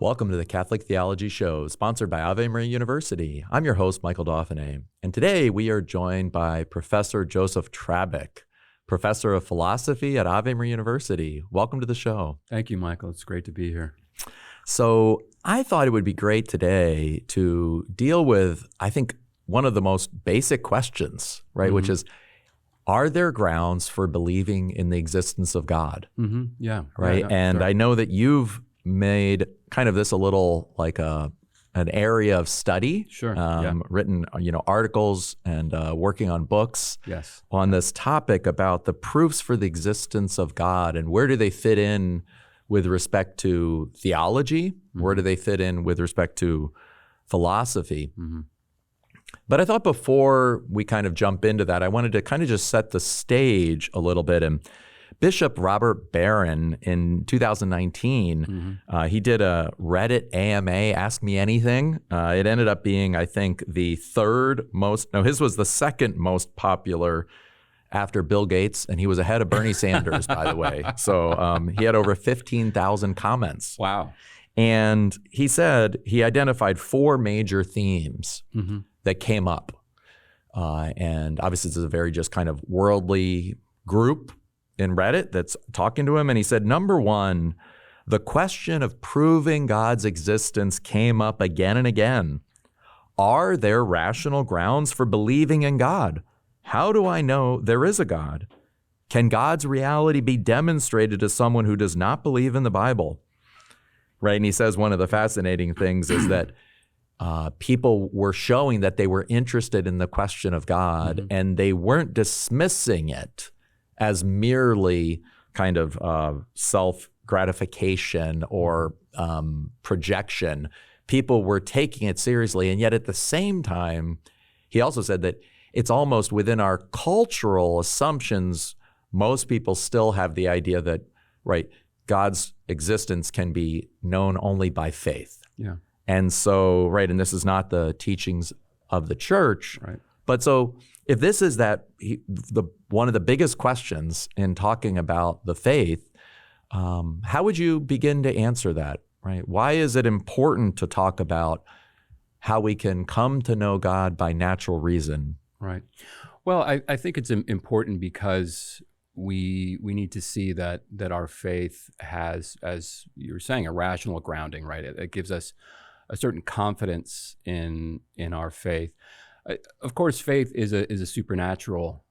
Welcome to the Catholic Theology Show, sponsored by Ave Maria University. I'm your host, Michael Dauphinais, and today we are joined by Professor Joseph Trabbic, Professor of Philosophy at Ave Maria University. Welcome to the show. Thank you, Michael. It's great to be here. So I thought it would be great today to deal with, I think, one of the most basic questions, right, Mm-hmm. which is, are there grounds for believing in the existence of God? Mm-hmm. Yeah. Right. Yeah, And sure. I know that you've made kind of this a little like an area of study. Sure. Written, articles and working on books Yes. on this topic about the proofs for the existence of God and where do they fit in with respect to theology? Mm-hmm. Where do they fit in with respect to philosophy? Mm-hmm. But I thought before we kind of jump into that, I wanted to kind of just set the stage a little bit. And Bishop Robert Barron in 2019, he did a Reddit AMA, Ask Me Anything. It ended up being, I think, his was the second most popular after Bill Gates, and he was ahead of Bernie Sanders, by the way. So he had over 15,000 comments. Wow. And he said he identified four major themes Mm-hmm. that came up. And obviously, this is a very just kind of worldly group in Reddit that's talking to him. And he said, number one, the question of proving God's existence came up again and again. Are there rational grounds for believing in God? How do I know there is a God? Can God's reality be demonstrated to someone who does not believe in the Bible? Right. And he says one of the fascinating things is that people were showing that they were interested in the question of God, Mm-hmm. and they weren't dismissing it as merely kind of self-gratification or projection. People were taking it seriously, and yet at the same time, he also said that it's almost within our cultural assumptions, most people still have the idea that, right, God's existence can be known only by faith. Yeah. And so, right, and this is not the teachings of the church, Right. but so if this is one of the biggest questions in talking about the faith, how would you begin to answer that, right? Why is it important to talk about how we can come to know God by natural reason? Right. Well, I think it's important because we need to see that our faith has, as you were saying, a rational grounding, right? It gives us a certain confidence in our faith. Of course, faith is a supernatural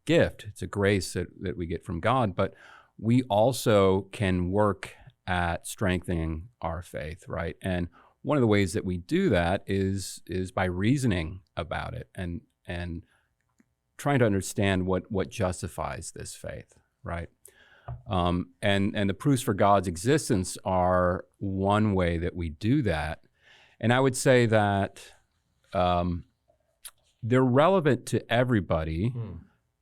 gift. It's a grace that we get from God, but we also can work at strengthening our faith, right? And one of the ways that we do that is by reasoning about it and trying to understand what justifies this faith, right? And the proofs for God's existence are one way that we do that. And I would say that they're relevant to everybody,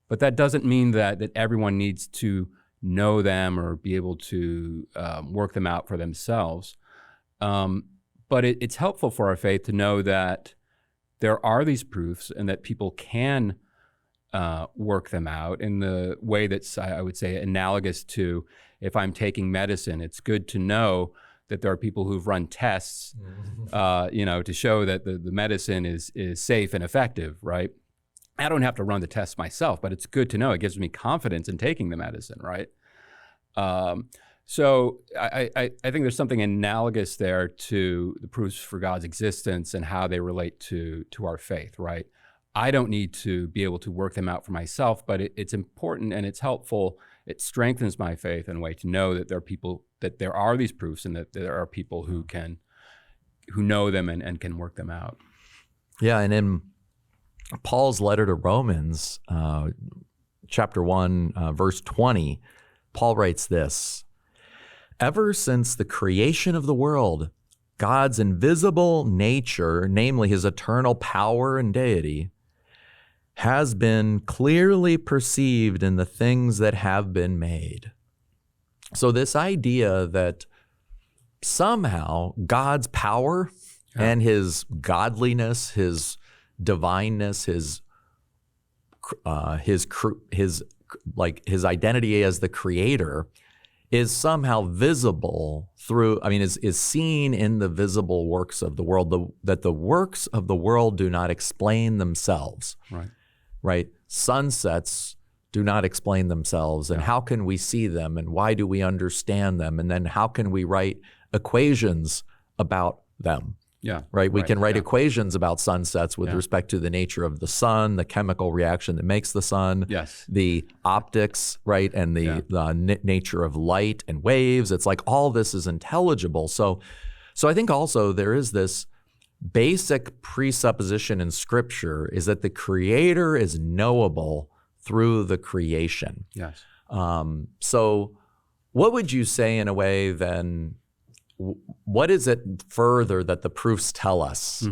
but that doesn't mean that everyone needs to know them or be able to work them out for themselves. But it's helpful for our faith to know that there are these proofs and that people can work them out in the way that's, I would say, analogous to if I'm taking medicine. It's good to know that there are people who've run tests, to show that the medicine is safe and effective, right? I don't have to run the tests myself, but it's good to know. It gives me confidence in taking the medicine, right? So I think there's something analogous there to the proofs for God's existence and how they relate to our faith, right? I don't need to be able to work them out for myself, but it's important and it's helpful. It strengthens my faith in a way to know that there are these proofs and that there are people who know them and can work them out. Yeah, and in Paul's letter to Romans, chapter 1, verse 20, Paul writes this: ever since the creation of the world, God's invisible nature, namely his eternal power and deity, has been clearly perceived in the things that have been made. So this idea that somehow God's power and his godliness, his divineness, his identity as the creator is somehow visible through, is seen in the visible works of the world, that the works of the world do not explain themselves, right? Sunsets do not explain themselves, and how can we see them, and why do we understand them, and then how can we write equations about them? Right. We can write equations about sunsets with respect to the nature of the sun, the chemical reaction that makes the sun, the optics, right, and the nature of light and waves. It's like all this is intelligible. So I think also there is this basic presupposition in Scripture is that the Creator is knowable through the creation. So what would you say in a way then? What is it further that the proofs tell us?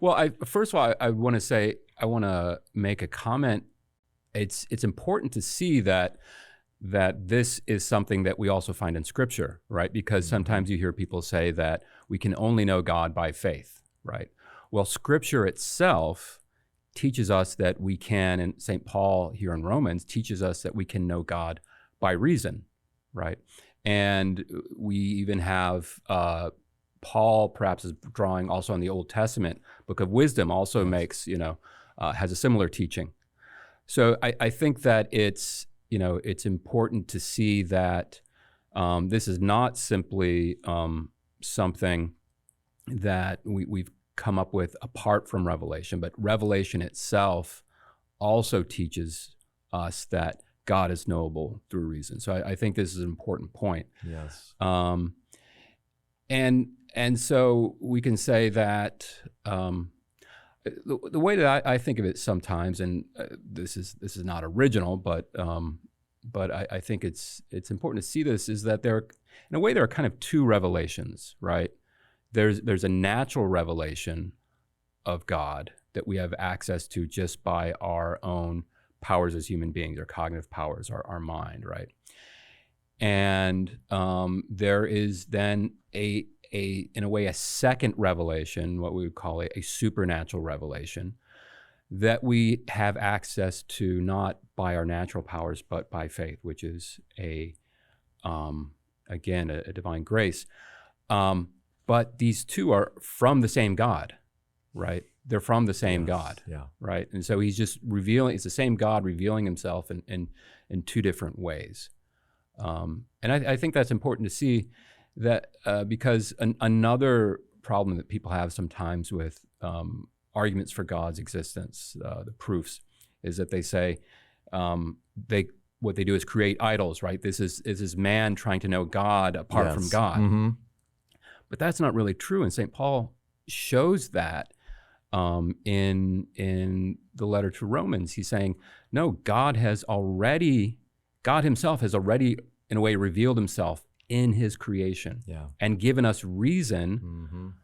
Well, first of all, I want to make a comment. It's important to see that this is something that we also find in Scripture, right? Because sometimes you hear people say that we can only know God by faith, right? Well, Scripture itself teaches us that we can, and St. Paul here in Romans teaches us that we can know God by reason, right? And we even have Paul perhaps is drawing also on the Old Testament book of wisdom also makes, has a similar teaching. So I think that it's important to see that this is not simply something that we've come up with apart from Revelation, but Revelation itself also teaches us that God is knowable through reason. So I think this is an important point. And so we can say that the way that I think of it sometimes, and this is not original, but I think it's important to see this, is that there are kind of two revelations, right? There's a natural revelation of God that we have access to just by our own powers as human beings, our cognitive powers, our mind, right? And there is then in a way a second revelation, what we would call a supernatural revelation, that we have access to not by our natural powers but by faith, which is again a divine grace. But these two are from the same God, right? They're from the same God, right? And so he's just revealing, it's the same God revealing himself in two different ways. And I think that's important to see that because another problem that people have sometimes with arguments for God's existence, the proofs, is that they say what they do is create idols, right? This is man trying to know God apart from God. But that's not really true. And St. Paul shows that in the letter to Romans. He's saying, no, God himself has already, in a way, revealed himself in his creation and given us reason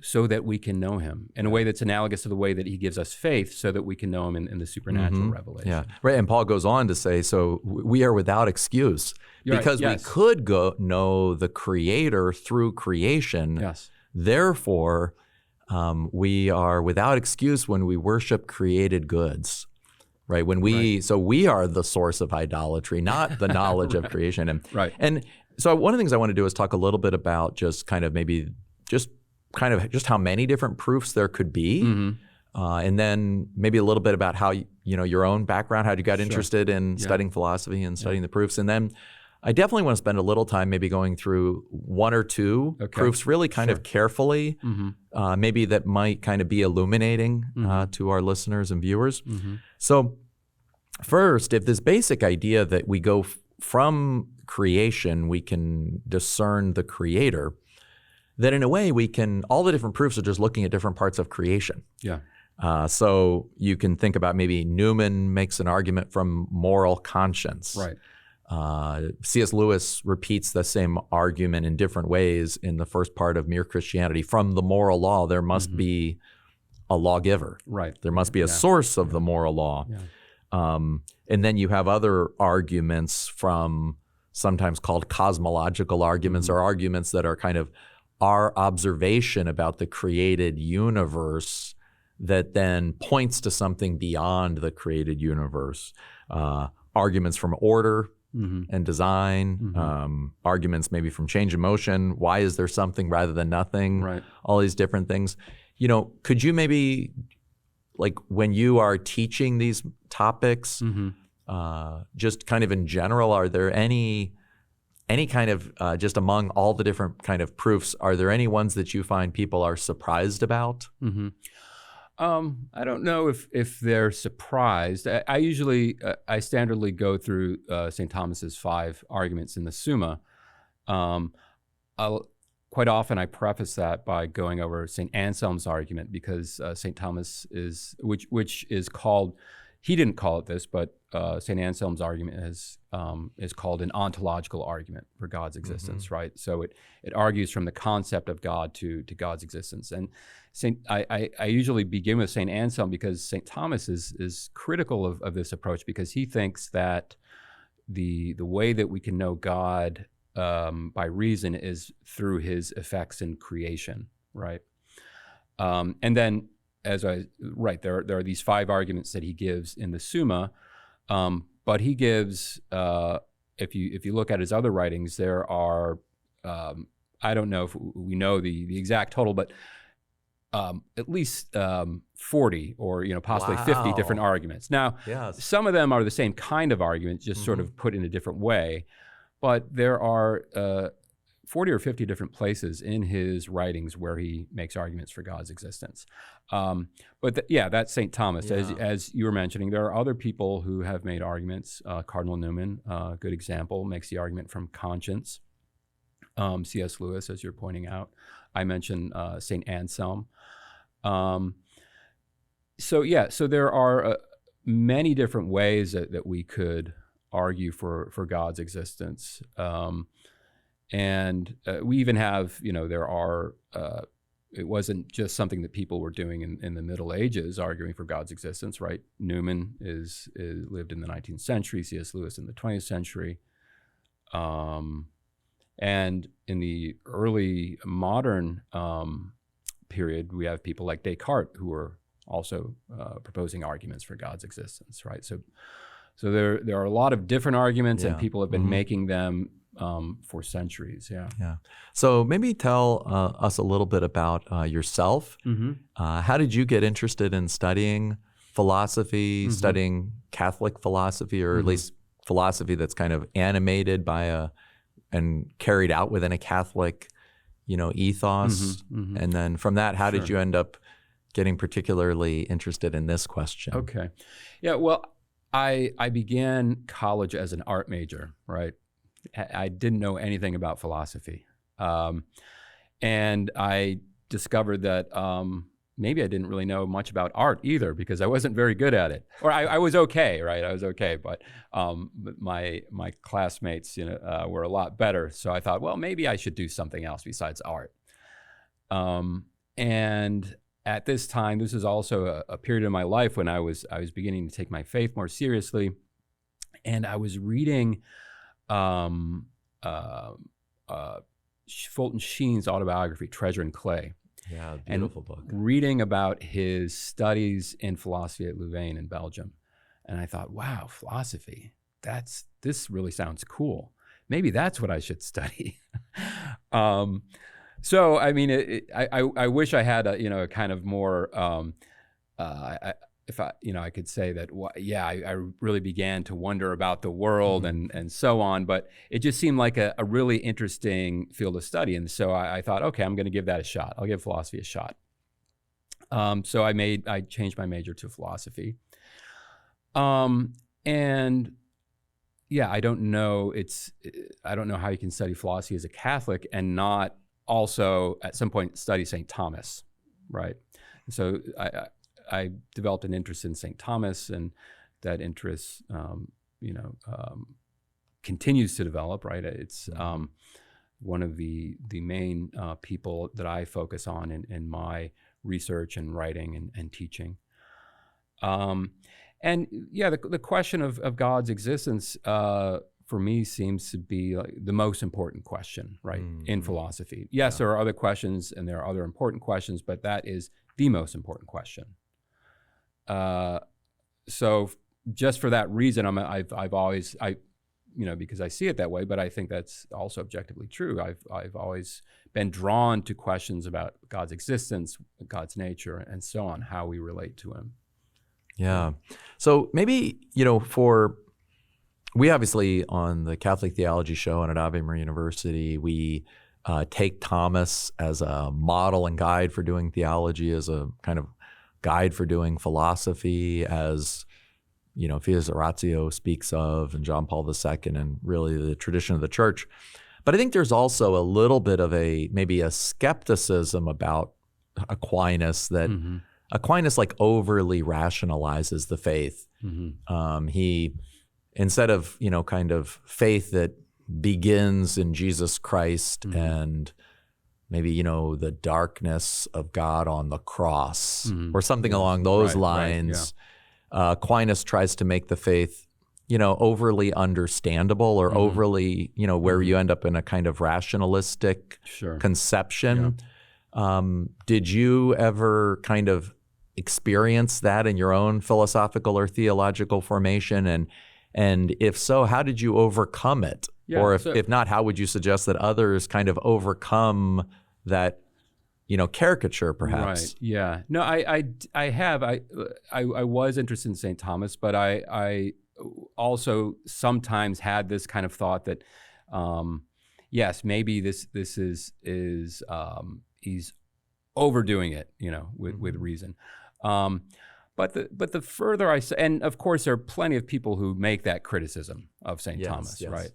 so that we can know him in a way that's analogous to the way that he gives us faith so that we can know him in the supernatural revelation. Right. And Paul goes on to say, so we are without excuse because we could know the Creator through creation. Therefore, we are without excuse when we worship created goods, right? So we are the source of idolatry, not the knowledge of creation. And so one of the things I want to do is talk a little bit about just how many different proofs there could be, and then maybe a little bit about how your own background, how you got interested in studying philosophy and studying the proofs, and then I definitely want to spend a little time maybe going through one or two proofs really kind of carefully, maybe that might kind of be illuminating to our listeners and viewers. So first, if this basic idea that we go from creation, we can discern the Creator, that in a way all the different proofs are just looking at different parts of creation. So you can think about maybe Newman makes an argument from moral conscience. C.S. Lewis repeats the same argument in different ways in the first part of Mere Christianity. From the moral law, there must be a lawgiver. There must be a source of the moral law. And then you have other arguments from sometimes called cosmological arguments or arguments that are kind of our observation about the created universe that then points to something beyond the created universe. Arguments from order, and design, arguments maybe from change in motion. Why is there something rather than nothing? Right. All these different things. Could you maybe, like when you are teaching these topics, just kind of in general, are there any kind of, just among all the different kind of proofs, are there any ones that you find people are surprised about? I don't know if they're surprised. I usually, I standardly go through St. Thomas's 5 arguments in the Summa. Quite often I preface that by going over St. Anselm's argument, because St. Thomas which is called, he didn't call it this, but St. Anselm's argument is called an ontological argument for God's existence, right? So it argues from the concept of God to God's existence. And I usually begin with St. Anselm, because St. Thomas is critical of this approach, because he thinks that the way that we can know God by reason is through his effects in creation, right? And then, there are these 5 arguments that he gives in the Summa, but he gives, if you look at his other writings, there are, I don't know if we know the exact total, but at least 40 or possibly 50 different arguments. Now, some of them are the same kind of arguments, just sort of put in a different way, but there are 40 or 50 different places in his writings where he makes arguments for God's existence. That's St. Thomas. As you were mentioning, there are other people who have made arguments. Cardinal Newman, a good example, makes the argument from conscience. C.S. Lewis, as you're pointing out. I mentioned St. Anselm. So there are many different ways that we could argue for God's existence. And we even have, there are, it wasn't just something that people were doing in the Middle Ages, arguing for God's existence, right? Newman lived in the 19th century, C.S. Lewis in the 20th century. And in the early modern period, we have people like Descartes who were also proposing arguments for God's existence, right? So there are a lot of different arguments, and people have been making them for centuries. Yeah. So maybe tell us a little bit about yourself. How did you get interested in studying philosophy, studying Catholic philosophy, or at least philosophy that's kind of animated by and carried out within a Catholic, ethos? And then from that, how did you end up getting particularly interested in this question? Okay. Yeah, well, I began college as an art major, right? I didn't know anything about philosophy. And I discovered that maybe I didn't really know much about art either, because I wasn't very good at it. Or I was okay, right? I was okay, but my classmates, were a lot better. So I thought, well, maybe I should do something else besides art. And at this time, this is also a period in my life when I was beginning to take my faith more seriously, and I was reading Fulton Sheen's autobiography, Treasure and Clay. Yeah, beautiful book. Reading about his studies in philosophy at Louvain in Belgium. And I thought, wow, philosophy, this really sounds cool. Maybe that's what I should study. So, I mean, I wish I had a kind of more, if I could say that, I really began to wonder about the world and so on, but it just seemed like a really interesting field of study. And so I thought, okay, I'm going to give that a shot. I'll give philosophy a shot. So I changed my major to philosophy. And yeah, I don't know how you can study philosophy as a Catholic and not also at some point study St. Thomas, right? So I developed an interest in St. Thomas, and that interest, continues to develop, right? It's one of the main people that I focus on in my research and writing and teaching. And yeah, the question of God's existence for me seems to be like the most important question, right, in philosophy. Yes, there are other questions and there are other important questions, but that is the most important question. So just for that reason, because I see it that way, but I think that's also objectively true. I've always been drawn to questions about God's existence, God's nature, and so on, how we relate to him. Yeah. So maybe, we obviously on the Catholic Theology Show and at Ave Maria University, we take Thomas as a model and guide for doing theology, as a kind of guide for doing philosophy, as Fides Oratio speaks of, and John Paul II, and really the tradition of the church. But I think there's also a little bit of maybe a skepticism about Aquinas, that Aquinas overly rationalizes the faith. He, instead of, kind of faith that begins in Jesus Christ and maybe, the darkness of God on the cross or something along those lines, Aquinas tries to make the faith, overly understandable or overly, where you end up in a kind of rationalistic conception. Did you ever kind of experience that in your own philosophical or theological formation? And if so, how did you overcome it? Or if not, how would you suggest that others kind of overcome that, caricature perhaps? Right. Yeah. No, I have. I was interested in St. Thomas, but I also sometimes had this kind of thought that, yes, maybe this is he's overdoing it, with reason. But the further I say, and of course there are plenty of people who make that criticism of St. Thomas, right?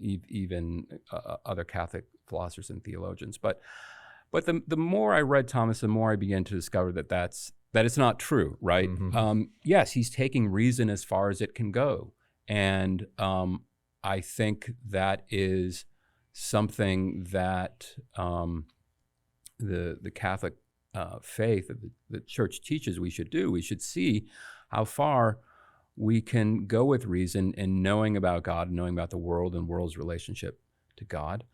Even other Catholic philosophers and theologians. But the more I read Thomas, the more I began to discover that it's not true, right? Yes, he's taking reason as far as it can go, and I think that is something that the Catholic faith that the church teaches we should do. We should see how far we can go with reason in knowing about God, knowing about the world and world's relationship to God.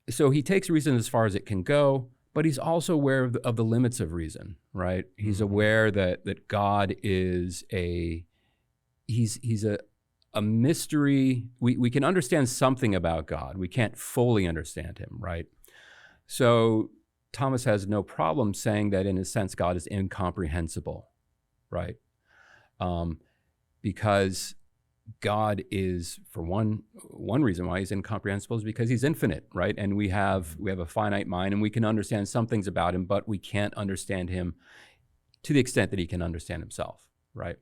So he takes reason as far as it can go, but he's also aware of the limits of reason, right? He's aware that God is he's a mystery. We can understand something about God. We can't fully understand him, right? So Thomas has no problem saying that, in a sense, God is incomprehensible, right? Because God is, for one reason why he's incomprehensible is because he's infinite, right? And we have a finite mind, and we can understand some things about him, but we can't understand him to the extent that he can understand himself, right?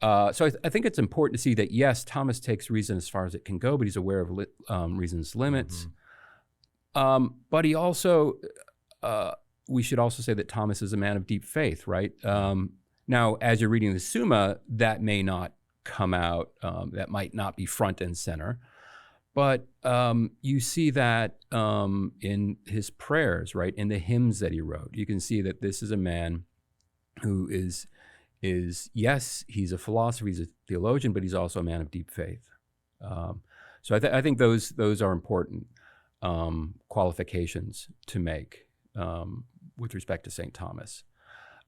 So I think it's important to see that, yes, Thomas takes reason as far as it can go, but he's aware of reason's limits. But he also, we should also say that Thomas is a man of deep faith, right? Now, as you're reading the Summa, that may not come out, that might not be front and center, but you see that in his prayers, right? In the hymns that he wrote, you can see that this is a man who is yes, he's a philosopher, he's a theologian, but he's also a man of deep faith. So I think those are important qualifications to make with respect to St. Thomas.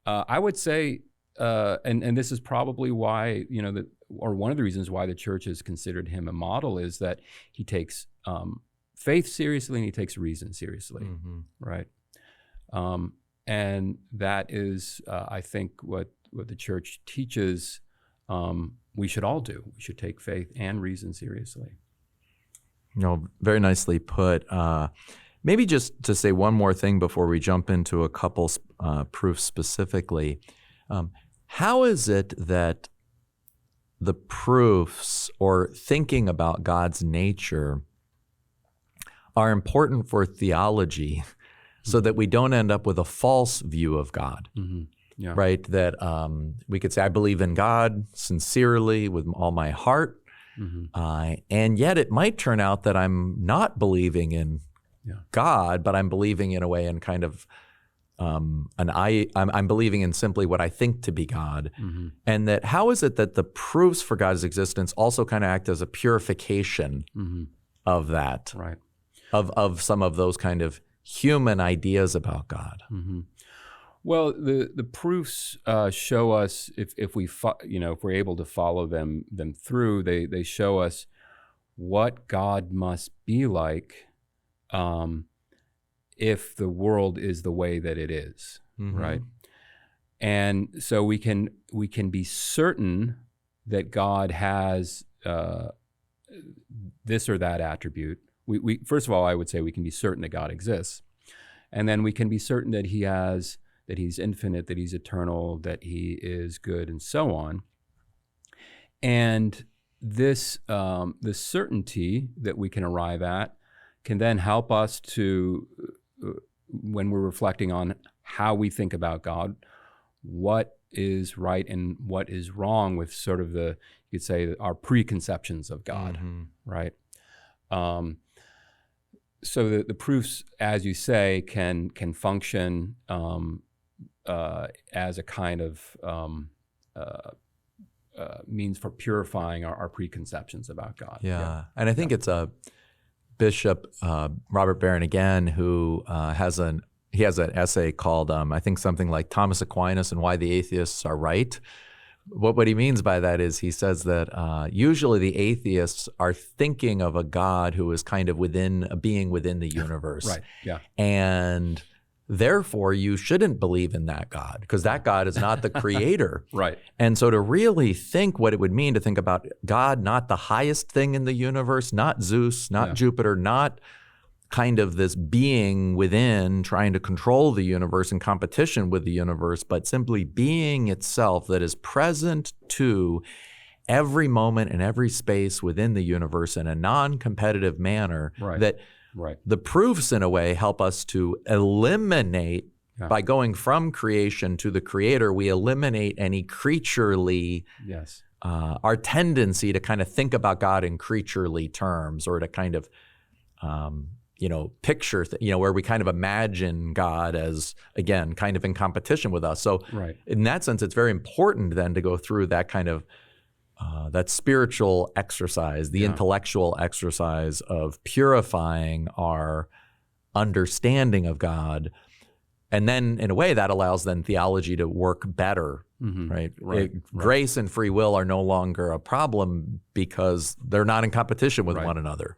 I would say, and this is probably why, or one of the reasons why the church has considered him a model, is that he takes faith seriously and he takes reason seriously, right? And that is, I think, what the church teaches we should all do. We should take faith and reason seriously. Very nicely put. Maybe just to say one more thing before we jump into a couple proofs specifically. How is it that the proofs or thinking about God's nature are important for theology so that we don't end up with a false view of God? Yeah. Right? That we could say, I believe in God sincerely with all my heart. And yet it might turn out that I'm not believing in God, but I'm believing in a way in kind of I'm believing in simply what I think to be God. And that how is it that the proofs for God's existence also kind of act as a purification of that, right? Of some of those kind of human ideas about God? Well, the proofs show us if we're able to follow them through, they show us what God must be like if the world is the way that it is, right? And so we can be certain that God has this or that attribute. We first of all, I would say we can be certain that God exists, and then we can be certain that that he's infinite, that he's eternal, that he is good, and so on. And this certainty that we can arrive at can then help us to, when we're reflecting on how we think about God, what is right and what is wrong with sort of you could say, our preconceptions of God, right? So the proofs, as you say, can function as a kind of means for purifying our preconceptions about God. Yeah. And I think it's a Bishop Robert Barron again who has an essay called I think something like Thomas Aquinas and Why the Atheists Are Right. What he means by that is he says that usually the atheists are thinking of a God who is kind of a being within the universe. Right. Yeah. And therefore, you shouldn't believe in that God because that God is not the creator. Right. And so to really think what it would mean to think about God, not the highest thing in the universe, not Zeus, not Jupiter, not kind of this being within trying to control the universe in competition with the universe, but simply being itself that is present to every moment and every space within the universe in a non-competitive manner. Right. That Right. the proofs, in a way, help us to eliminate, by going from creation to the creator, we eliminate any creaturely, our tendency to kind of think about God in creaturely terms or to kind of, picture, where we kind of imagine God as, again, kind of in competition with us. So in that sense, it's very important then to go through that kind of that spiritual exercise, the intellectual exercise of purifying our understanding of God. And then, in a way, that allows then theology to work better, right? Grace and free will are no longer a problem because they're not in competition with one another.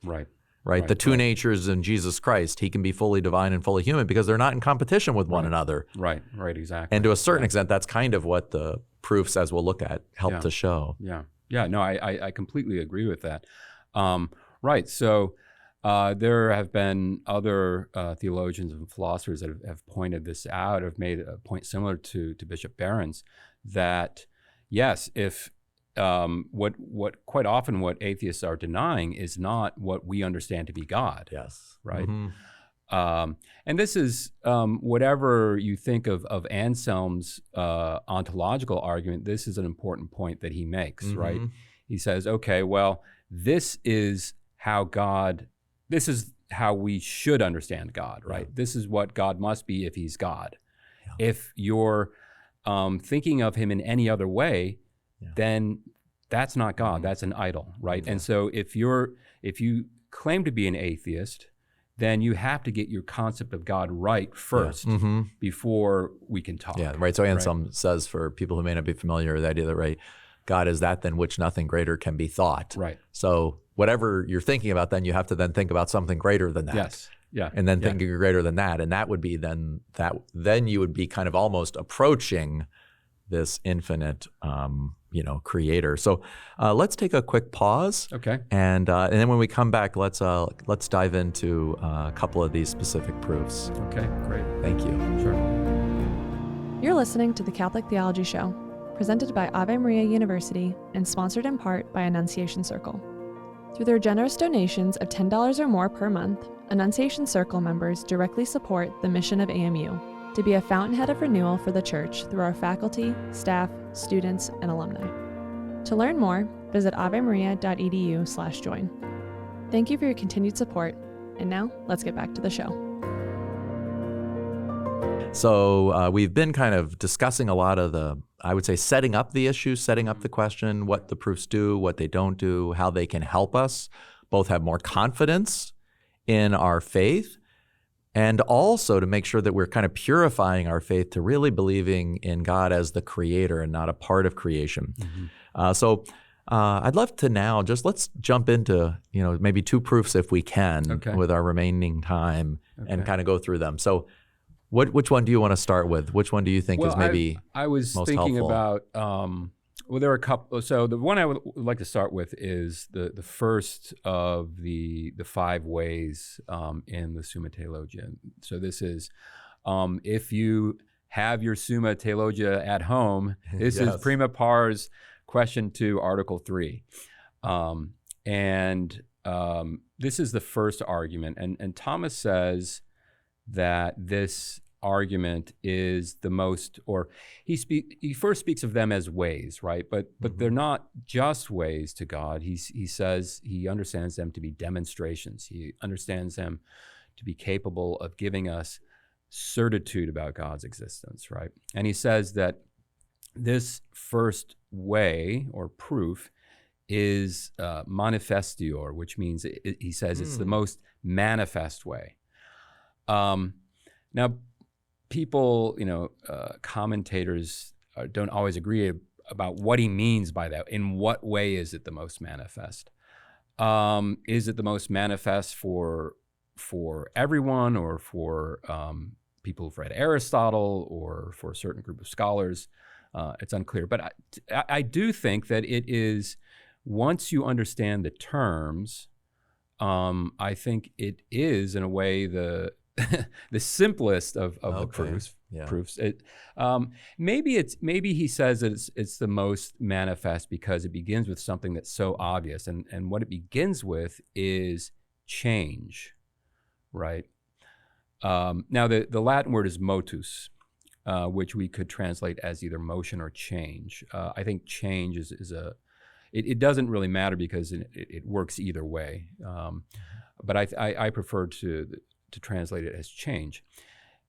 Right? The two natures in Jesus Christ, he can be fully divine and fully human because they're not in competition with one another. Right, exactly. And to a certain extent, that's kind of what the proofs, as we'll look at, help to show. No, I completely agree with that. Right, so there have been other theologians and philosophers that have pointed this out, have made a point similar to Bishop Barron's, that yes, if what quite often what atheists are denying is not what we understand to be God. Right. And this is whatever you think of Anselm's ontological argument. This is an important point that he makes. Right. He says, okay, well, this is how we should understand God. Right. This is what God must be if he's God. If you're thinking of him in any other way, then that's not God, that's an idol, right? And so if you claim to be an atheist, then you have to get your concept of God right first before we can talk. So Anselm says, for people who may not be familiar with the idea that, God is that than which nothing greater can be thought. So whatever you're thinking about, then you have to then think about something greater than that. And then thinking greater than that, and that would be then you would be kind of almost approaching this infinite, creator. So let's take a quick pause. Okay. And then when we come back, let's dive into a couple of these specific proofs. Okay, great. Thank you. Sure. You're listening to the Catholic Theology Show, presented by Ave Maria University and sponsored in part by Annunciation Circle. Through their generous donations of $10 or more per month, Annunciation Circle members directly support the mission of AMU to be a fountainhead of renewal for the Church through our faculty, staff, students, and alumni. To learn more, visit avemaria.edu/join. Thank you for your continued support, and now let's get back to the show. So we've been kind of discussing a lot of I would say, setting up the issue, setting up the question, what the proofs do, what they don't do, how they can help us both have more confidence in our faith, and also to make sure that we're kind of purifying our faith to really believing in God as the creator and not a part of creation. So I'd love to now let's jump into maybe two proofs if we can with our remaining time and kind of go through them. So which one do you want to start with? Which one do you think is maybe I was most thinking helpful? about there are a couple. So the one I would like to start with is the first of the 5 ways in the Summa Theologia. So this is if you have your Summa Theologia at home, this is prima pars question 2, article 3. And this is the first argument. And Thomas says that this argument is the most, or he first speaks of them as ways, right? But they're not just ways to God. He says he understands them to be demonstrations. He understands them to be capable of giving us certitude about God's existence, right? And he says that this first way or proof is manifestior, which means he says it's the most manifest way. Now, people, commentators don't always agree about what he means by that. In what way is it the most manifest? Is it the most manifest for everyone, or for people who've read Aristotle, or for a certain group of scholars? It's unclear. But I do think that it is, once you understand the terms, I think it is, in a way, the simplest of the proofs. Maybe he says that it's the most manifest because it begins with something that's so obvious, and what it begins with is change, right? Now the Latin word is motus, which we could translate as either motion or change. I think change is it doesn't really matter because it works either way, but I prefer to translate it as change.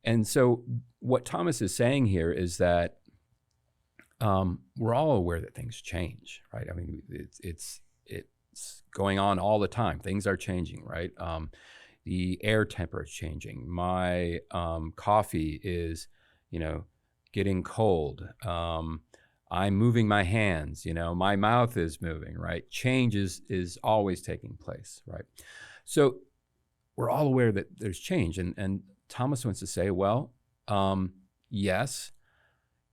And so what Thomas is saying here is that we're all aware that things change, right? I mean, it's going on all the time. Things are changing, right? The air temperature is changing. My coffee is, getting cold. I'm moving my hands, my mouth is moving, right? Change is always taking place, right? So we're all aware that there's change. And Thomas wants to say, well, yes.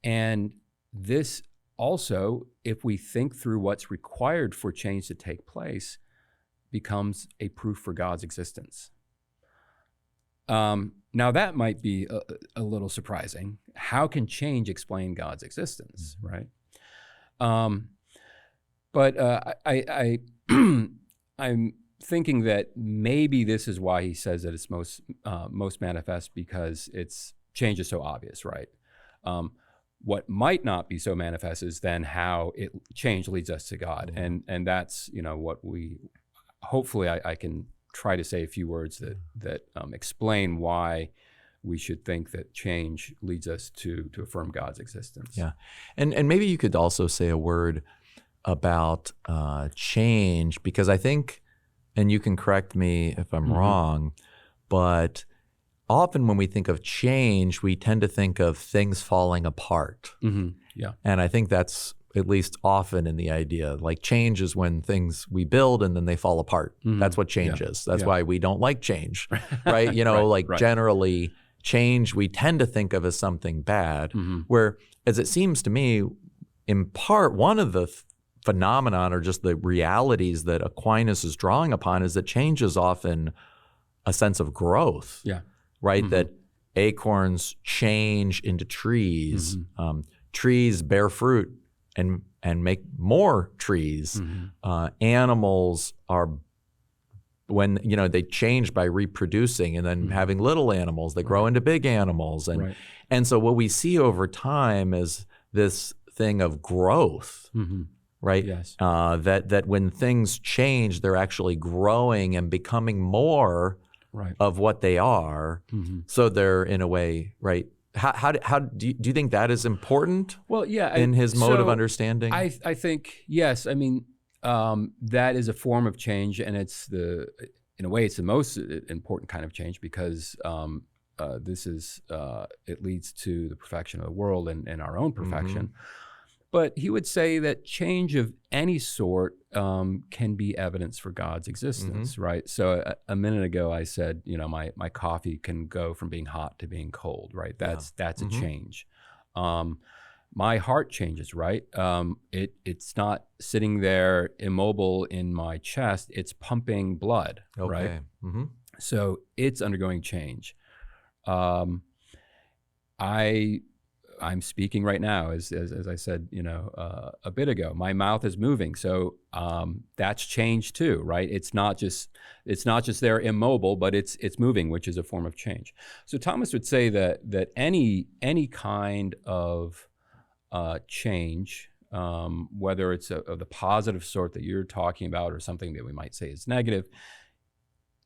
And this also, if we think through what's required for change to take place, becomes a proof for God's existence. Now that might be a little surprising. How can change explain God's existence, right? But I'm thinking that maybe this is why he says that it's most manifest, because change is so obvious, right? What might not be so manifest is then how change leads us to God, and that's what we hopefully I can try to say a few words that explain why we should think that change leads us to affirm God's existence. Yeah, and maybe you could also say a word about change, because I think, and you can correct me if I'm wrong, but often when we think of change, we tend to think of things falling apart. Yeah. And I think that's at least often in the idea. Like, change is when things we build and then they fall apart. That's what change is. That's why we don't like change, right? Generally, change we tend to think of as something bad, where, as it seems to me, in part, one of the phenomenon or just the realities that Aquinas is drawing upon is that change is often a sense of growth, right? That acorns change into trees, trees bear fruit and make more trees. Animals are, when they change by reproducing and then having little animals, they grow into big animals, and so what we see over time is this thing of growth. Right? Yes. That when things change, they're actually growing and becoming more of what they are. So they're, in a way, right? How do you think that is important? Well, yeah. In his mode of understanding? I think, yes. I mean, that is a form of change, and in a way, it's the most important kind of change because this is it leads to the perfection of the world and our own perfection. But he would say that change of any sort can be evidence for God's existence, right? So a minute ago I said, my coffee can go from being hot to being cold, right? That's a change. My heart changes, right? It's not sitting there immobile in my chest. It's pumping blood, right? So it's undergoing change. I'm speaking right now, as I said, a bit ago. My mouth is moving, so that's change too, right? It's not just there immobile, but it's moving, which is a form of change. So Thomas would say that any kind of change, whether it's of the positive sort that you're talking about or something that we might say is negative,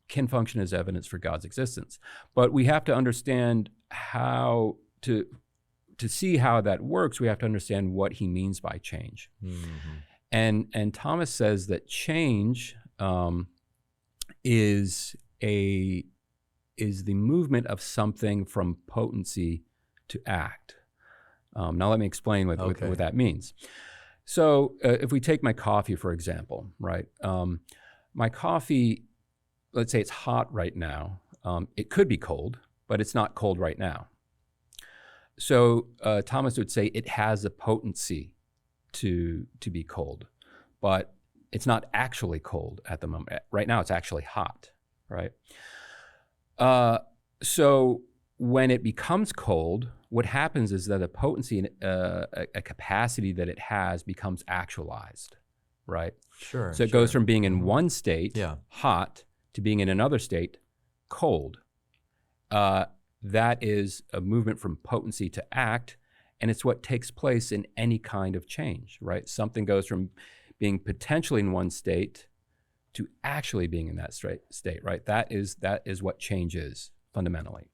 can function as evidence for God's existence. But we have to understand how to see how that works. We have to understand what he means by change. And Thomas says that change is the movement of something from potency to act. Now let me explain what that means. So if we take my coffee, for example, right? My coffee, let's say it's hot right now. It could be cold, but it's not cold right now. So Thomas would say it has a potency to be cold, but it's not actually cold at the moment. Right now it's actually hot, right? So when it becomes cold, what happens is that a potency, a capacity that it has becomes actualized, right? Sure. So it goes from being in one state, hot, to being in another state, cold. That is a movement from potency to act, and it's what takes place in any kind of change, right? Something goes from being potentially in one state to actually being in that state, right? That is what change is fundamentally.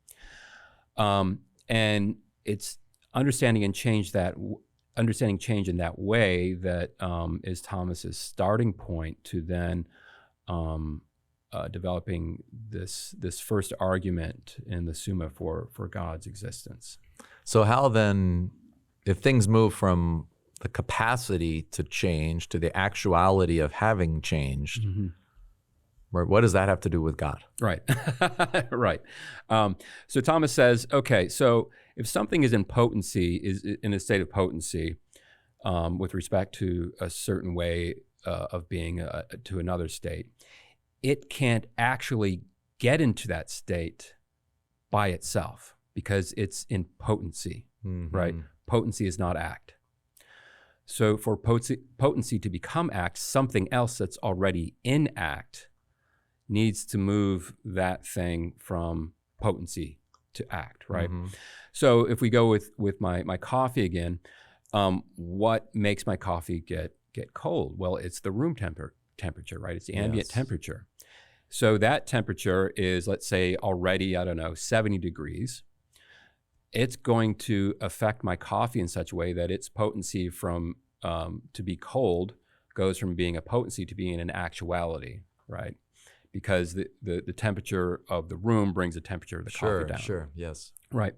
And it's understanding change in that way that is Thomas's starting point to then developing this first argument in the Summa for God's existence. So how then, if things move from the capacity to change to the actuality of having changed, what does that have to do with God? Right, right. So Thomas says, okay, so if something is in potency, is in a state of potency with respect to a certain way of being to another state, it can't actually get into that state by itself because it's in potency, right? Potency is not act. So for potency to become act, something else that's already in act needs to move that thing from potency to act, right? So if we go with my coffee again, what makes my coffee get cold? Well, it's the room temperature, right? It's the ambient temperature. So that temperature is, let's say, already, 70 degrees. It's going to affect my coffee in such a way that its potency from to be cold goes from being a potency to being an actuality, right? Because the temperature of the room brings the temperature of the coffee down. Sure, yes. Right.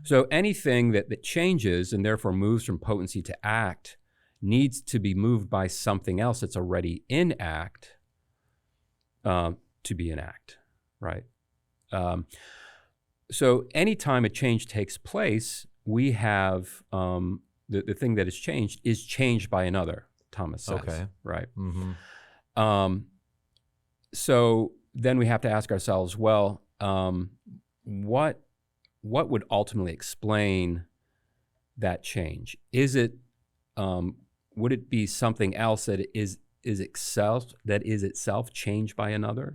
So anything that changes and therefore moves from potency to act needs to be moved by something else that's already in act to be in act, right? So anytime a change takes place, we have the thing that is changed by another, Thomas says, right? So then we have to ask ourselves, well, what would ultimately explain that change? Is it would it be something else that is itself changed by another?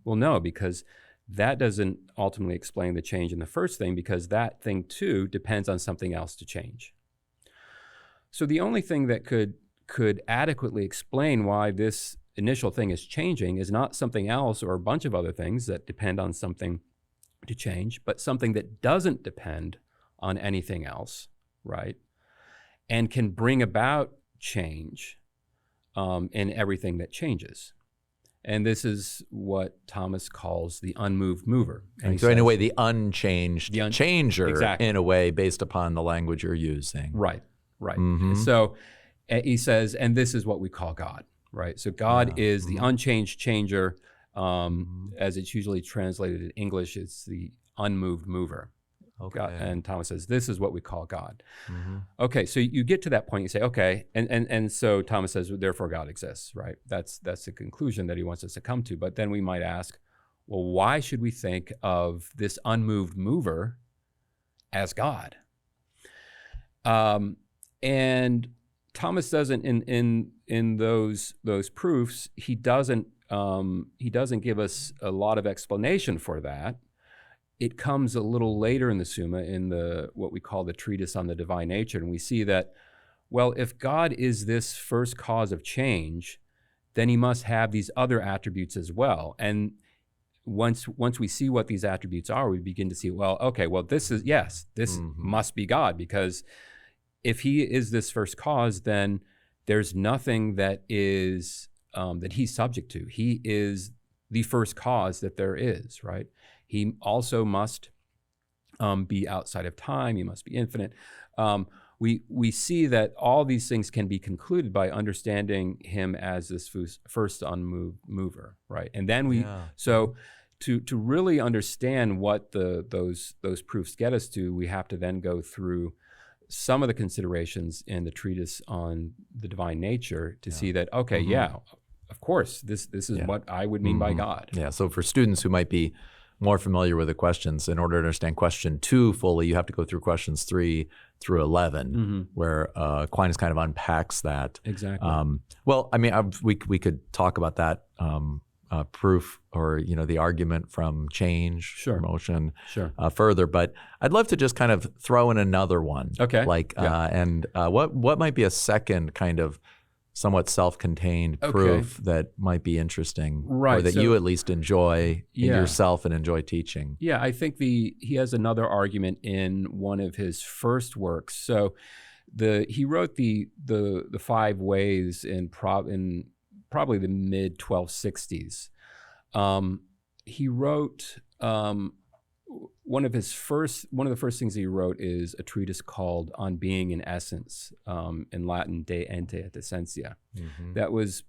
Well, no, because that doesn't ultimately explain the change in the first thing, because that thing too depends on something else to change. So the only thing that could adequately explain why this initial thing is changing is not something else or a bunch of other things that depend on something to change, but something that doesn't depend on anything else, right? And can bring about change in everything that changes. And this is what Thomas calls the unmoved mover. And he So in a says- way, the unchanged changer, exactly. in a way, based upon the language you're using. Right, right. Mhm. So he says, and this is what we call God, right? So God is the unchanged changer. As it's usually translated in English, it's the unmoved mover. Okay. God, and Thomas says, this is what we call God. Mm-hmm. Okay, so you get to that point, you say, okay, and so Thomas says, therefore God exists, right? That's the conclusion that he wants us to come to. But then we might ask, well, why should we think of this unmoved mover as God? And Thomas doesn't in those proofs, he doesn't give us a lot of explanation for that. It comes a little later in the Summa, in what we call the Treatise on the Divine Nature, and we see that, well, if God is this first cause of change, then he must have these other attributes as well. And once we see what these attributes are, we begin to see, well, okay, well, this must be God, because if he is this first cause, then there's nothing that is that he's subject to. He is the first cause that there is, right? He also must be outside of time. He must be infinite. We see that all these things can be concluded by understanding him as this first unmoved mover, right? And then so to really understand what those proofs get us to, we have to then go through some of the considerations in the Treatise on the Divine Nature to see that, okay, of course, this is what I would mean by God. Yeah, so for students who might be more familiar with the questions, in order to understand question 2 fully, you have to go through questions 3 through 11, where Aquinas kind of unpacks that. Exactly. Well, I mean, we could talk about that proof, or the argument from change, motion, further. But I'd love to just kind of throw in another one. Okay. What might be a second kind of somewhat self-contained proof that might be interesting, or that you at least enjoy in yourself and enjoy teaching? Yeah, I think he has another argument in one of his first works. So he wrote the 5 ways in probably the mid 1260s. He wrote one of the first things he wrote is a treatise called On Being in Essence, in Latin, De Ente et Essentia. That was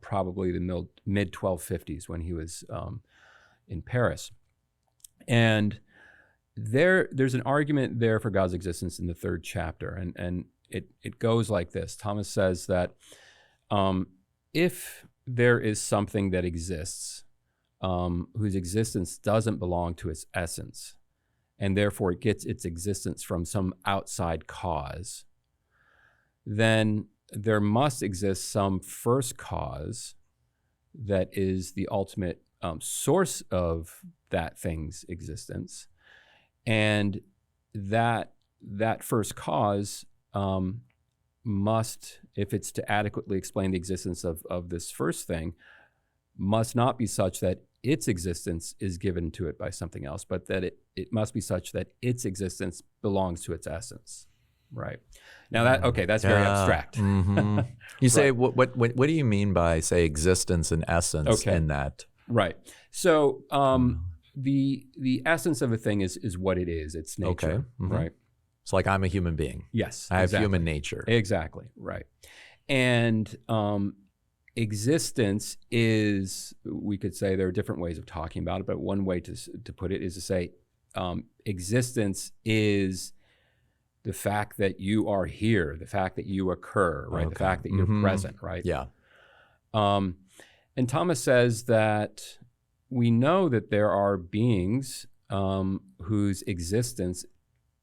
probably the mid 1250s when he was in Paris. And there's an argument there for God's existence in the 3rd chapter, and it goes like this. Thomas says that if there is something that exists whose existence doesn't belong to its essence, and therefore it gets its existence from some outside cause, then there must exist some first cause that is the ultimate source of that thing's existence. And that first cause must, if it's to adequately explain the existence of this first thing, must not be such that its existence is given to it by something else, but that it must be such that its existence belongs to its essence. Right. Now that's very abstract. You say, what do you mean by, say, existence and essence in that? Right. So the essence of a thing is what it is, its nature. Right. It's like I'm a human being. Yes. I have human nature. Exactly. Right. And existence is, we could say there are different ways of talking about it, but one way to put it is to say existence is the fact that you are here, the fact that you occur, right? The fact that you're present, right? Yeah. And Thomas says that we know that there are beings whose existence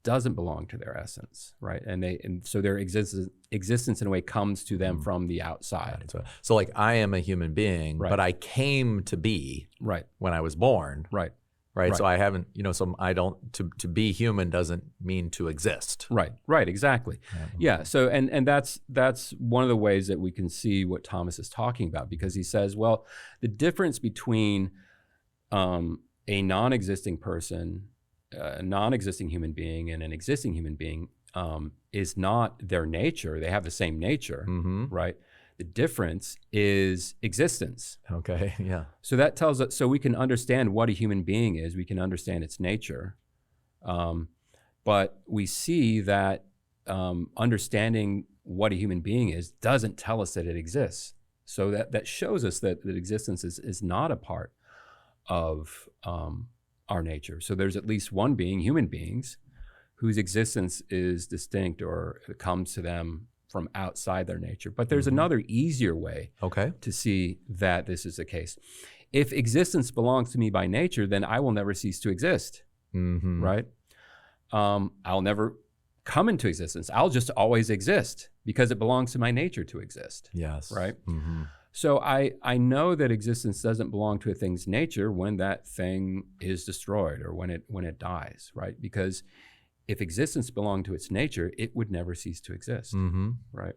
doesn't belong to their essence, right? And so their existence in a way comes to them from the outside. So like I am a human being, but I came to be when I was born. Right. So I haven't, so I don't, to be human doesn't mean to exist. Right, exactly. Yeah, so and that's one of the ways that we can see what Thomas is talking about, because he says, well, the difference between a non-existing person, a non-existing human being, and an existing human being is not their nature. They have the same nature, right? The difference is existence. Okay, yeah. So that tells us, so we can understand what a human being is, we can understand its nature, but we see that understanding what a human being is doesn't tell us that it exists. So that shows us that existence is not a part of our nature. So there's at least one being, human beings, whose existence is distinct or comes to them from outside their nature. But there's another easier way to see that this is the case. If existence belongs to me by nature, then I will never cease to exist, right? I'll never come into existence. I'll just always exist because it belongs to my nature to exist. Yes. Right? So I know that existence doesn't belong to a thing's nature when that thing is destroyed or when it dies, right? Because if existence belonged to its nature, it would never cease to exist, right?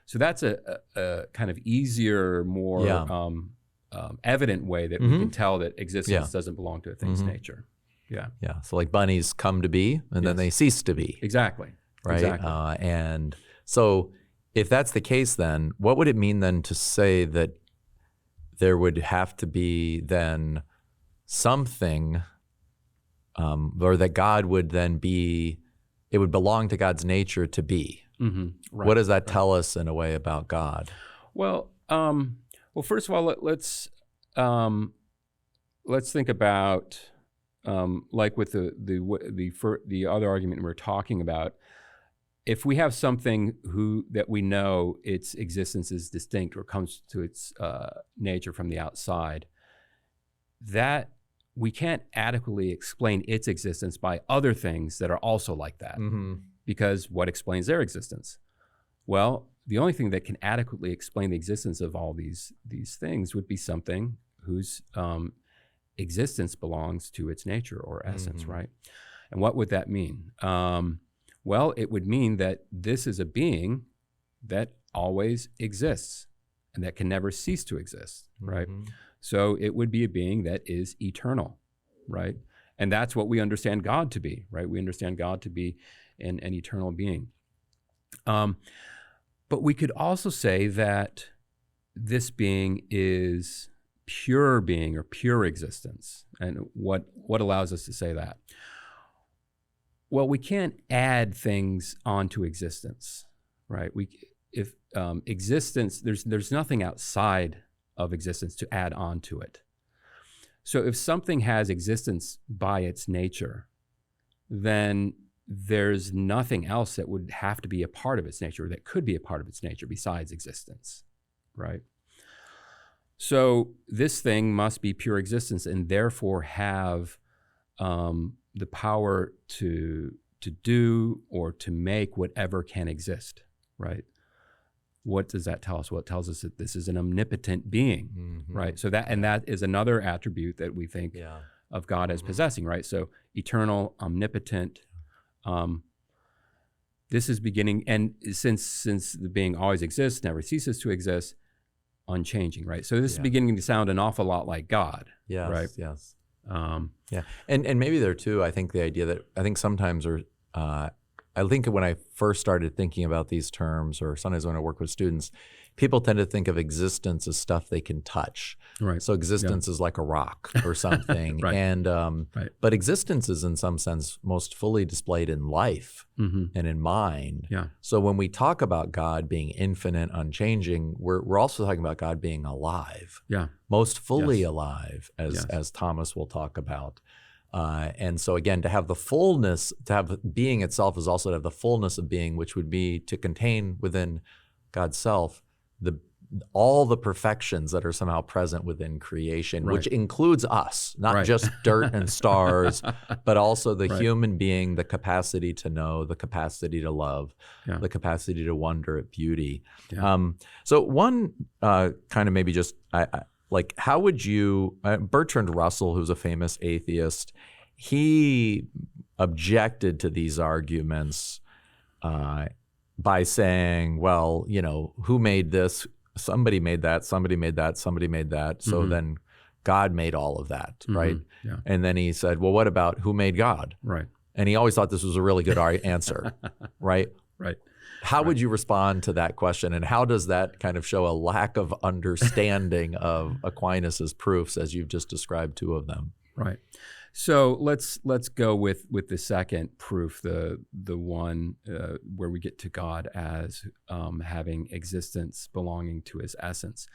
So that's a kind of easier, more evident way that we can tell that existence doesn't belong to a thing's nature. Yeah. Yeah. So like bunnies come to be and then they cease to be. Exactly. Right. Exactly. And so if that's the case, then what would it mean then to say that there would have to be then something or that God would then be, it would belong to God's nature to be. Right, what does that tell us in a way about God? Well, first of all, let's think about like with the other argument we're talking about. If we have something that we know its existence is distinct or comes to its nature from the outside, that we can't adequately explain its existence by other things that are also like that. Because what explains their existence? Well, the only thing that can adequately explain the existence of all these things would be something whose existence belongs to its nature or essence, right? And what would that mean? Well, it would mean that this is a being that always exists and that can never cease to exist, right? So it would be a being that is eternal, right? And that's what we understand God to be, right? We understand God to be an eternal being. But we could also say that this being is pure being or pure existence. And what allows us to say that? Well, we can't add things onto existence, right? If existence, there's nothing outside of existence to add on to it. So if something has existence by its nature, then there's nothing else that would have to be a part of its nature, or that could be a part of its nature besides existence, right? So this thing must be pure existence and therefore have the power to do or to make whatever can exist, right? What does that tell us? Well, it tells us that this is an omnipotent being, right? So that is another attribute that we think of God as possessing, right? So eternal, omnipotent. This is beginning, and since the being always exists, never ceases to exist, unchanging, right? So this is beginning to sound an awful lot like God, right? Yes. And maybe there too, I think the idea that I think sometimes, I think when I first started thinking about these terms, or sometimes when I work with students, people tend to think of existence as stuff they can touch. Right. So existence is like a rock or something. Right. And but existence is in some sense most fully displayed in life and in mind. Yeah. So when we talk about God being infinite, unchanging, we're also talking about God being alive. Yeah. Most fully alive, as Thomas will talk about. And so again, to have the fullness, to have being itself is also to have the fullness of being, which would be to contain within God's self all the perfections that are somehow present within creation, which includes us, not just dirt and stars, but also the human being, the capacity to know, the capacity to love, the capacity to wonder at beauty. So one kind of maybe just like, how would you, Bertrand Russell, who's a famous atheist, he objected to these arguments by saying, well, who made this? Somebody made that, somebody made that, somebody made that. So then God made all of that, right? Yeah. And then he said, well, what about who made God? Right. And he always thought this was a really good answer, right? Right. How would you respond to that question, and how does that kind of show a lack of understanding of Aquinas' proofs as you've just described two of them? Right. So let's go with the second proof, the one where we get to God as having existence belonging to his essence.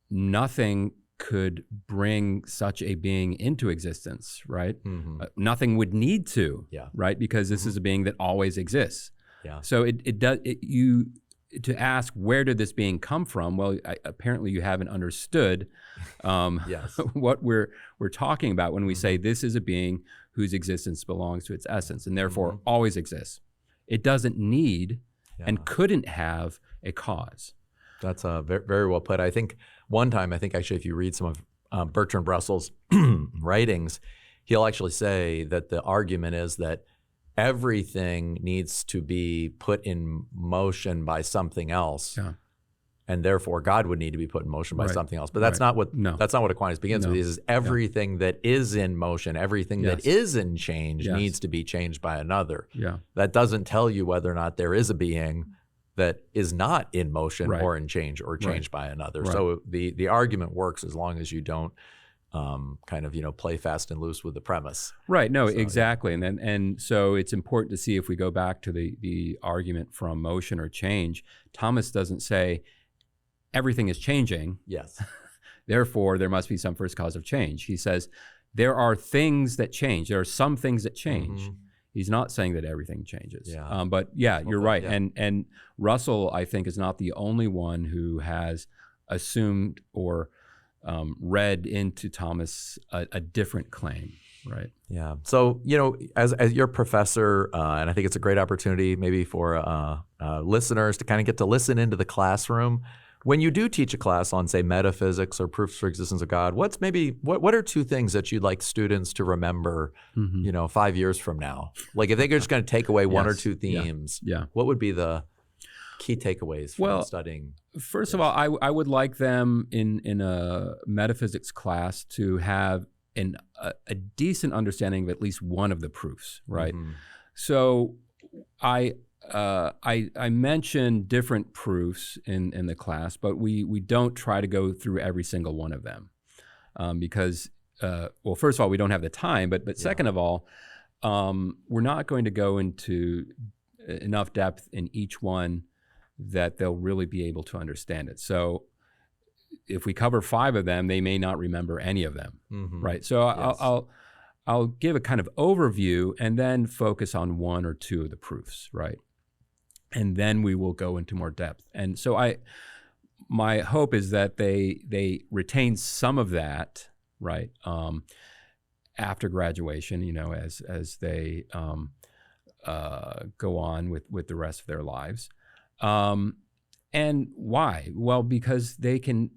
Nothing could bring such a being into existence, right? Mm-hmm. Nothing would need to, Yeah. right? Because this is a being that always exists. Yeah. So to ask where did this being come from? Well, apparently you haven't understood Yes. what we're talking about when we say this is a being whose existence belongs to its essence and therefore always exists. It doesn't need and couldn't have a cause. That's very, very well put. I think one time, actually, if you read some of Bertrand Russell's writings, he'll actually say that the argument is that everything needs to be put in motion by something else, and therefore God would need to be put in motion by something else. But that's not what Aquinas begins with. He says everything that is in motion, everything that is in change needs to be changed by another. Yeah. That doesn't tell you whether or not there is a being that is not in motion or in change or changed by another. Right. So the argument works as long as you don't play fast and loose with the premise. Right. No, exactly. And so it's important to see, if we go back to the argument from motion or change, Thomas doesn't say everything is changing. Yes. Therefore, there must be some first cause of change. He says there are things that change. There are some things that change. Mm-hmm. He's not saying that everything changes. Yeah. But you're right. Yeah. And Russell, I think, is not the only one who has assumed or read into Thomas a different claim, right? Yeah. So, as your professor, and I think it's a great opportunity maybe for listeners to kind of get to listen into the classroom. When you do teach a class on, say, metaphysics or proofs for existence of God, what are two things that you'd like students to remember, 5 years from now? Like if they're just going to take away one or two themes, what would be the key takeaways from studying? First of all, I would like them in a metaphysics class to have a decent understanding of at least one of the proofs, right? Mm-hmm. So I mention different proofs in the class, but we don't try to go through every single one of them because, first of all, we don't have the time, but second of all, we're not going to go into enough depth in each one that they'll really be able to understand it. So if we cover 5 of them, they may not remember any of them, right? So I'll give a kind of overview and then focus on 1 or 2 of the proofs, right? And then we will go into more depth. And so my hope is that they retain some of that, right, after graduation, as they go on with the rest of their lives. And why? Well, because they can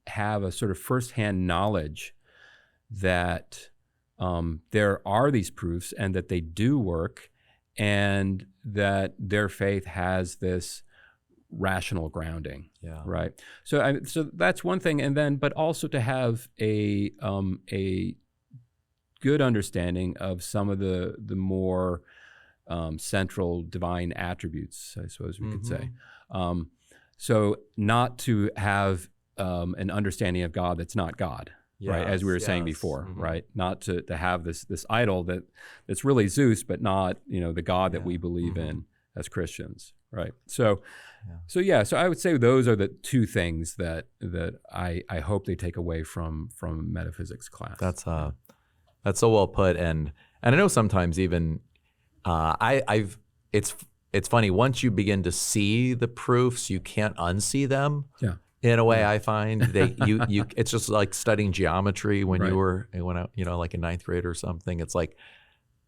have a sort of firsthand knowledge that there are these proofs and that they do work, and that their faith has this rational grounding, right? So that's one thing, and then but also to have a good understanding of some of the more central divine attributes, I suppose we could say. So not to have an understanding of God that's not God. Right, as we were saying before, right? Not to have this idol that's really Zeus, but not the God that we believe in as Christians, right? So I would say those are the 2 things that I hope they take away from metaphysics class. That's so well put, and I know sometimes even it's funny, once you begin to see the proofs, you can't unsee them. Yeah. In a way, I find you it's just like studying geometry when you were like in 9th grade or something. It's like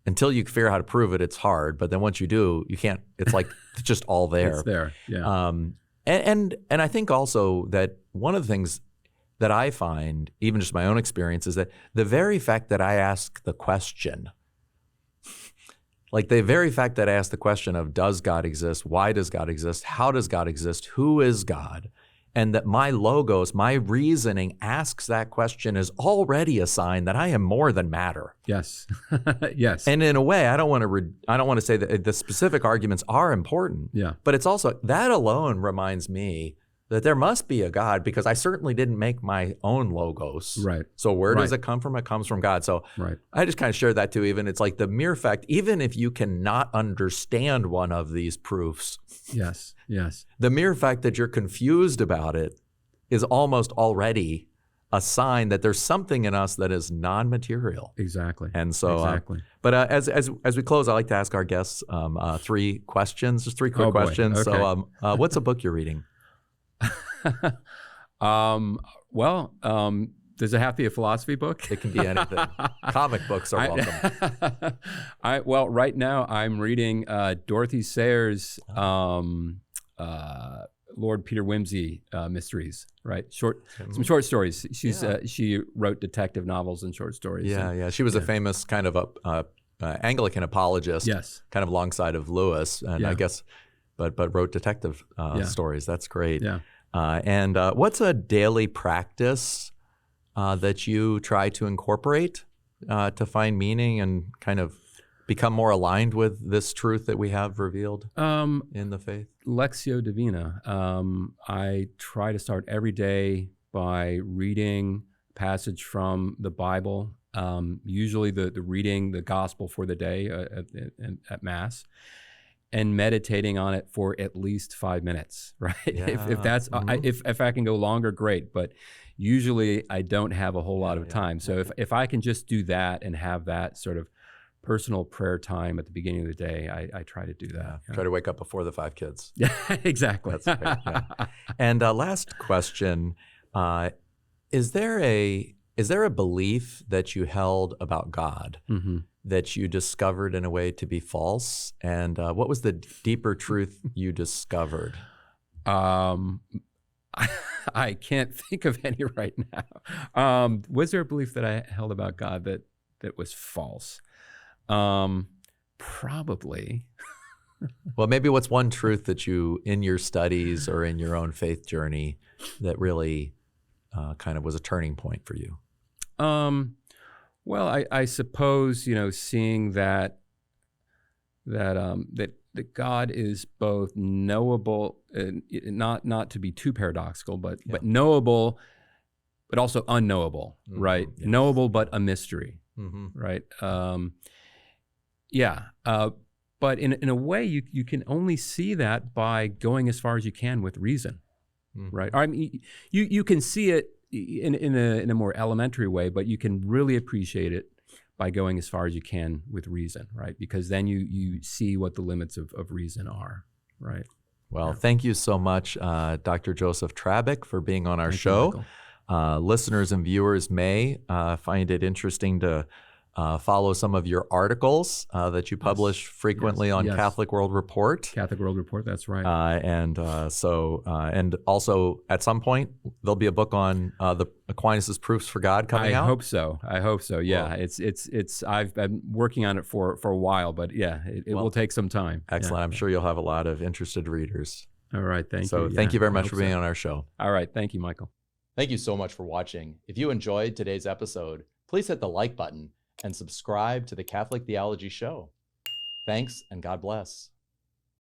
until you figure out how to prove it, it's hard. But then once you do, you can't. It's like it's just all there. It's there. Yeah. And I think also that one of the things that I find, even just my own experience, is that the very fact that I ask the question, like the very fact that I ask the question of does God exist, why does God exist, how does God exist, who is God, and that my logos, my reasoning asks that question is already a sign that I am more than matter. Yes. Yes. And in a way, I don't want to say that the specific arguments are important. Yeah. But it's also that alone reminds me that there must be a God, because I certainly didn't make my own logos. Right. So where does Right. it come from? It comes from God. So Right. I just kind of shared that too. Even it's like the mere fact, even if you cannot understand one of these proofs, Yes. Yes. the mere fact that you're confused about it is almost already a sign that there's something in us that is non-material. Exactly. And so, exactly. But as we close, I like to ask our guests 3 questions, just 3 quick Oh, boy. questions. Okay. So, what's a book you're reading? Does it have to be a philosophy book? It can be anything. Comic books are welcome. Well, right now I'm reading Dorothy Sayers' Lord Peter Whimsy mysteries. Right, some short stories. She wrote detective novels and short stories. Yeah. She was a famous kind of a Anglican apologist. Yes. Kind of alongside of Lewis, and I guess, but wrote detective stories. That's great. Yeah. And what's a daily practice that you try to incorporate to find meaning and kind of become more aligned with this truth that we have revealed in the faith? Lectio Divina. I try to start every day by reading a passage from the Bible, usually the reading the gospel for the day at Mass, and meditating on it for at least 5 minutes, right? Yeah. If that's if I can go longer, great. But usually I don't have a whole lot of time. So if I can just do that and have that sort of personal prayer time at the beginning of the day, I try to do that. Try to wake up before the 5 kids. Yeah, exactly. That's great. Yeah. And last question: is there a belief that you held about God that you discovered in a way to be false? And what was the deeper truth you discovered? I can't think of any right now. Was there a belief that I held about God that was false? Probably. Well, maybe what's one truth that you, in your studies or in your own faith journey, that really kind of was a turning point for you? Well, I suppose, seeing that God is both knowable, and not to be too paradoxical, but knowable, but also unknowable, right? Yes. Knowable, but a mystery, right? But in a way, you can only see that by going as far as you can with reason, right? I mean, you can see it in a more elementary way, but you can really appreciate it by going as far as you can with reason, right? Because then you see what the limits of reason are, right? Well, thank you so much, Dr. Joseph Trabbic, for being on our Thank you, show. Michael. Listeners and viewers may find it interesting to follow some of your articles that you publish frequently on Yes. Catholic World Report. Catholic World Report, that's right. And also at some point there'll be a book on the Aquinas' Proofs for God coming out. I hope so. Yeah, Well, it's I've been working on it for a while, but yeah, it will take some time. Excellent. Yeah. I'm sure you'll have a lot of interested readers. All right, thank you. So thank you very I much hope for being so. on our show. All right, thank you, Michael. Thank you so much for watching. If you enjoyed today's episode, please hit the like button and subscribe to the Catholic Theology Show. Thanks, and God bless.